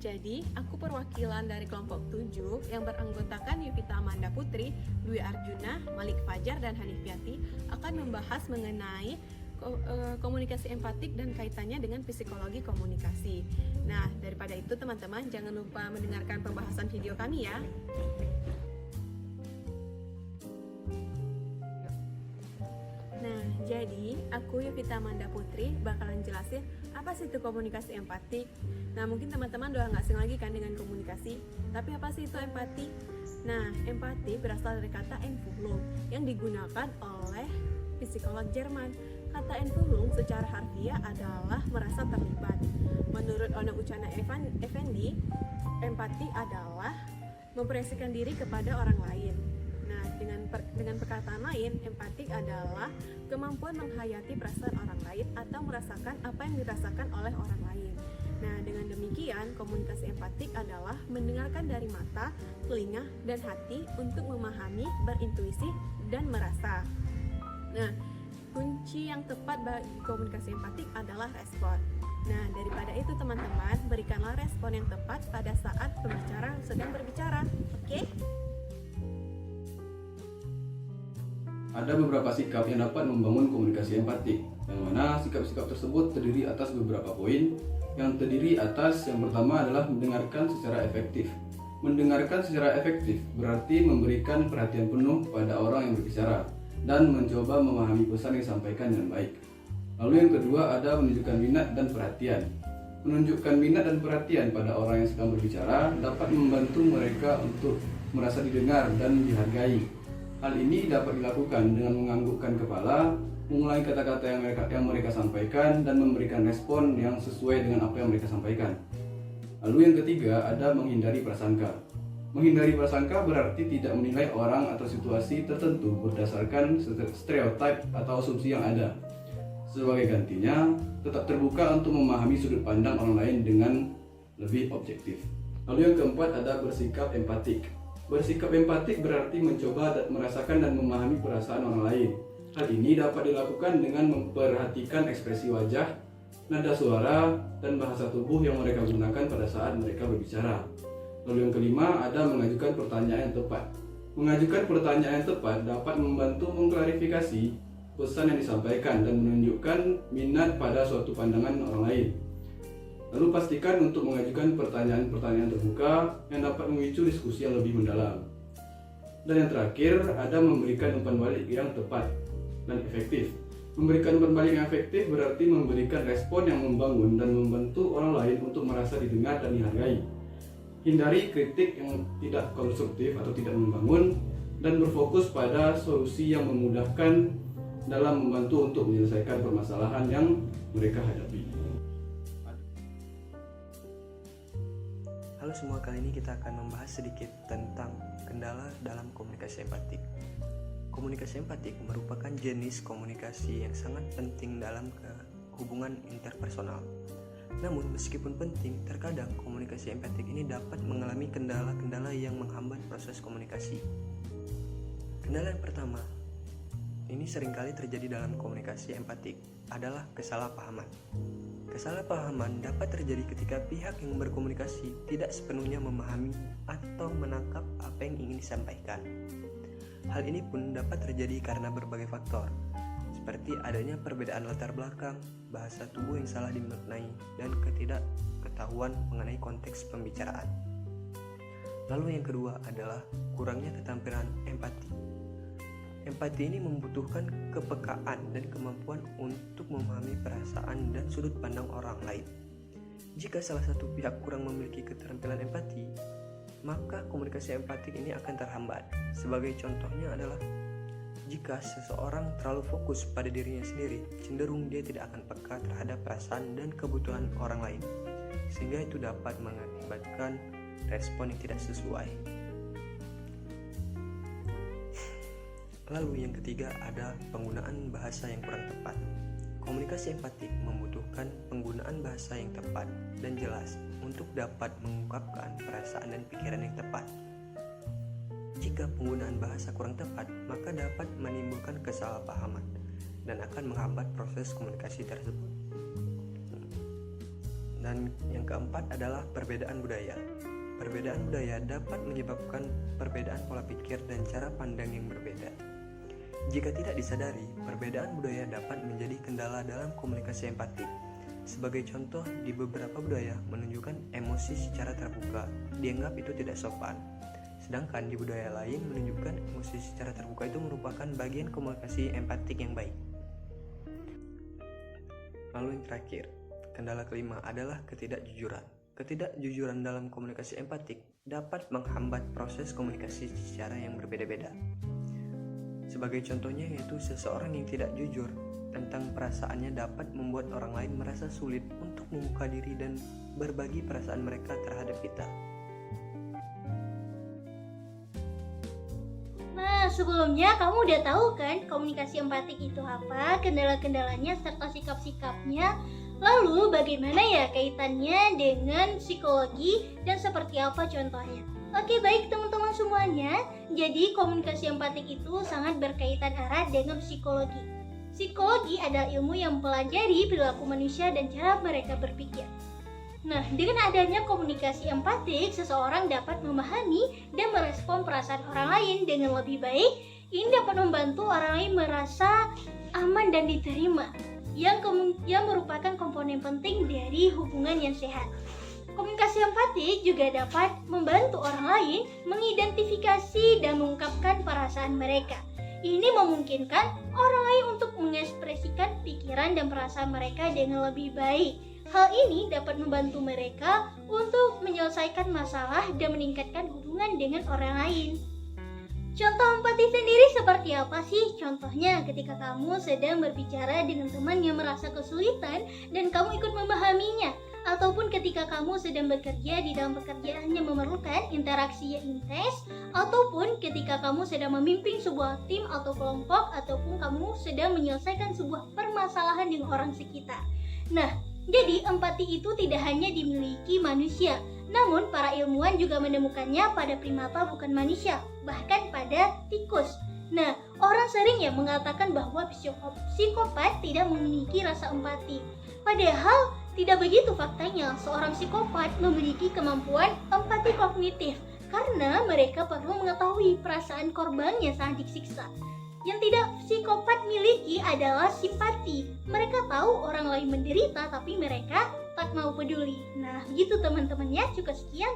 Jadi, aku perwakilan dari kelompok 7 yang beranggotakan Yuvita Amanda Putri, Dwi Arjuna, Malik Fajar, dan Hanifiati akan membahas mengenai komunikasi empatik dan kaitannya dengan psikologi komunikasi. Nah, daripada itu teman-teman jangan lupa mendengarkan pembahasan video kami ya. Nah, jadi aku Yuvita Amanda Putri bakalan jelasin apa sih itu komunikasi empatik. Nah, mungkin teman-teman udah nggak asing lagi kan dengan komunikasi. Tapi apa sih itu empati? Nah, empati berasal dari kata Einfühlung yang digunakan oleh psikolog Jerman. Kata Einfühlung secara harfiah adalah merasa terlibat. Menurut Ona Ucana Effendi, empati adalah memproyeksikan diri kepada orang lain. Nah, dengan perkataan lain, empatik adalah kemampuan menghayati perasaan orang lain atau merasakan apa yang dirasakan oleh orang lain. Nah, dengan demikian, komunikasi empatik adalah mendengarkan dari mata, telinga, dan hati untuk memahami, berintuisi, dan merasa. Nah, kunci yang tepat bagi komunikasi empatik adalah respon. Nah, daripada itu teman-teman, berikanlah respon yang tepat pada saat pembicara sedang berbicara. Oke? Ada beberapa sikap yang dapat membangun komunikasi empatik, yang mana sikap-sikap tersebut terdiri atas beberapa poin. Yang terdiri atas yang pertama adalah mendengarkan secara efektif. Mendengarkan secara efektif berarti memberikan perhatian penuh pada orang yang berbicara dan mencoba memahami pesan yang disampaikan dengan baik. Lalu yang kedua ada menunjukkan minat dan perhatian. Menunjukkan minat dan perhatian pada orang yang sedang berbicara dapat membantu mereka untuk merasa didengar dan dihargai. Hal ini dapat dilakukan dengan menganggukkan kepala, mengulangi kata-kata yang mereka sampaikan, dan memberikan respon yang sesuai dengan apa yang mereka sampaikan. Lalu yang ketiga ada menghindari prasangka. Menghindari prasangka berarti tidak menilai orang atau situasi tertentu berdasarkan stereotip atau asumsi yang ada. Sebagai gantinya, tetap terbuka untuk memahami sudut pandang orang lain dengan lebih objektif. Lalu yang keempat ada bersikap empatik. Bersikap empatik berarti mencoba merasakan dan memahami perasaan orang lain. Hal ini dapat dilakukan dengan memperhatikan ekspresi wajah, nada suara, dan bahasa tubuh yang mereka gunakan pada saat mereka berbicara. Lalu yang kelima ada mengajukan pertanyaan yang tepat. Mengajukan pertanyaan yang tepat dapat membantu mengklarifikasi pesan yang disampaikan dan menunjukkan minat pada suatu pandangan orang lain. Lalu pastikan untuk mengajukan pertanyaan-pertanyaan terbuka yang dapat memicu diskusi yang lebih mendalam. Dan yang terakhir ada memberikan umpan balik yang tepat dan efektif. Memberikan umpan balik yang efektif berarti memberikan respon yang membangun dan membantu orang lain untuk merasa didengar dan dihargai. Hindari kritik yang tidak konstruktif atau tidak membangun dan berfokus pada solusi yang memudahkan dalam membantu untuk menyelesaikan permasalahan yang mereka hadapi. Halo semua, kali ini kita akan membahas sedikit tentang kendala dalam komunikasi empatik. Komunikasi empatik merupakan jenis komunikasi yang sangat penting dalam hubungan interpersonal. Namun meskipun penting, terkadang komunikasi empatik ini dapat mengalami kendala-kendala yang menghambat proses komunikasi. Kendala yang pertama, ini seringkali terjadi dalam komunikasi empatik, adalah kesalahpahaman. Kesalahpahaman dapat terjadi ketika pihak yang berkomunikasi tidak sepenuhnya memahami atau menangkap apa yang ingin disampaikan. Hal ini pun dapat terjadi karena berbagai faktor, seperti adanya perbedaan latar belakang, bahasa tubuh yang salah dimaknai, dan ketidaktahuan mengenai konteks pembicaraan. Lalu yang kedua adalah kurangnya keterampilan empati. Empati ini membutuhkan kepekaan dan kemampuan untuk memahami perasaan dan sudut pandang orang lain. Jika salah satu pihak kurang memiliki keterampilan empati, maka komunikasi empatik ini akan terhambat. Sebagai contohnya adalah jika seseorang terlalu fokus pada dirinya sendiri, cenderung dia tidak akan peka terhadap perasaan dan kebutuhan orang lain, sehingga itu dapat mengakibatkan respon yang tidak sesuai. Lalu yang ketiga ada penggunaan bahasa yang kurang tepat. Komunikasi empatik membutuhkan penggunaan bahasa yang tepat dan jelas untuk dapat mengungkapkan perasaan dan pikiran yang tepat. Jika penggunaan bahasa kurang tepat, maka dapat menimbulkan kesalahpahaman dan akan menghambat proses komunikasi tersebut. Dan yang keempat adalah perbedaan budaya. Perbedaan budaya dapat menyebabkan perbedaan pola pikir dan cara pandang yang berbeda. Jika tidak disadari, perbedaan budaya dapat menjadi kendala dalam komunikasi empatik. Sebagai contoh, di beberapa budaya menunjukkan emosi secara terbuka dianggap itu tidak sopan. Sedangkan di budaya lain menunjukkan emosi secara terbuka itu merupakan bagian komunikasi empatik yang baik. Lalu yang terakhir, kendala kelima adalah ketidakjujuran. Ketidakjujuran dalam komunikasi empatik dapat menghambat proses komunikasi secara yang berbeda-beda. Sebagai contohnya yaitu seseorang yang tidak jujur tentang perasaannya dapat membuat orang lain merasa sulit untuk membuka diri dan berbagi perasaan mereka terhadap kita. Nah, sebelumnya kamu udah tahu kan komunikasi empatik itu apa, kendala-kendalanya serta sikap-sikapnya. Lalu bagaimana ya kaitannya dengan psikologi dan seperti apa contohnya? Oke, baik teman-teman semuanya. Jadi komunikasi empatik itu sangat berkaitan erat dengan psikologi. Psikologi adalah ilmu yang mempelajari perilaku manusia dan cara mereka berpikir. Nah, dengan adanya komunikasi empatik, seseorang dapat memahami dan merespon perasaan orang lain dengan lebih baik. Ini dapat membantu orang lain merasa aman dan diterima, yang merupakan komponen penting dari hubungan yang sehat. Komunikasi empatik juga dapat membantu orang lain mengidentifikasi dan mengungkapkan perasaan mereka. Ini memungkinkan orang lain untuk mengekspresikan pikiran dan perasaan mereka dengan lebih baik. Hal ini dapat membantu mereka untuk menyelesaikan masalah dan meningkatkan hubungan dengan orang lain. Contoh empati sendiri seperti apa sih? Contohnya ketika kamu sedang berbicara dengan teman yang merasa kesulitan dan kamu ikut memahaminya. Ataupun ketika kamu sedang bekerja di dalam pekerjaan yang memerlukan interaksi yang intens. Ataupun ketika kamu sedang memimpin sebuah tim atau kelompok. Ataupun kamu sedang menyelesaikan sebuah permasalahan dengan orang sekitar. Nah, jadi empati itu tidak hanya dimiliki manusia. Namun para ilmuwan juga menemukannya pada primata bukan manusia, bahkan pada tikus. Nah, orang sering ya mengatakan bahwa psikopat tidak memiliki rasa empati. Padahal tidak begitu faktanya. Seorang psikopat memiliki kemampuan empati kognitif karena mereka perlu mengetahui perasaan korbannya saat disiksa. Yang tidak psikopat miliki adalah simpati. Mereka tahu orang lain menderita tapi mereka tak mau peduli. Nah, begitu teman-teman ya. Cukup sekian.